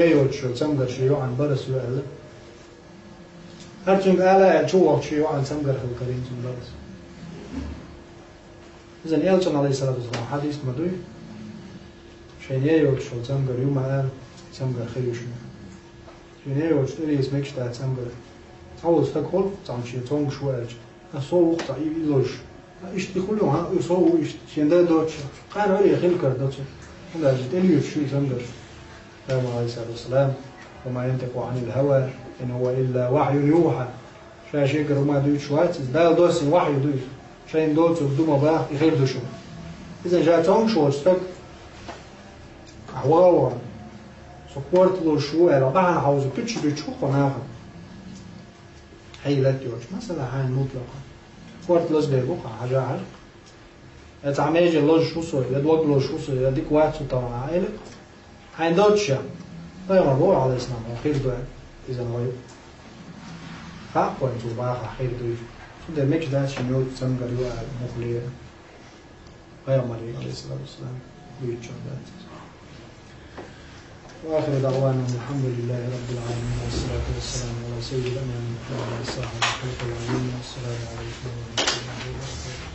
شو تمقر شو عن برس ولا هرتشنج آلا شو وقت شو عن تمقر هو كريم تم برس إذن يالتون عليه الصلاة والسلام حديث مدوي شين يوك شو تمقر يوم آل تمقر خيوشنا شين يوك تري اسمك شتا تمقر أول تقول تعمشي تونغ شو أج أصو وقت يلوش إيش تقولوا ها يصو إيش شين ده دوتش قال هري خيل كردوتش ولا جت إليوش شو تمقر قال عليه الصلاة والسلام وما ينطق عن الهوى إن هو إلا وحي يوحى شاي شيكر وما دوت شوات دال دوس وحي دوت شاين دوت ودوما باه يغير دوشو إذا جاء تون شو استك أحوال سبورت لو شو على بعض حوزة بتشي بتشو قناعة هي لا تيوش مثلا حين مطلقة سبورت لوز بيبوقع حاجة عارف تعميج لوز شو صور يدوق لوز شو صور يديك واحد طبعا عائلة حين دوتشا لا يمرضوا على الإسلام وخير دعاء إذا هو حق وإنتو باخ خير دعاء ده ميكش ده شنو تسمى دعاء مخلية غير مريض عليه الصلاة والسلام بيتشون ذات وآخر دعوانا الحمد لله رب العالمين والصلاة والسلام على سيد الأنام محمد صلى الله عليه وسلم والسلام عليكم ورحمة الله وبركاته.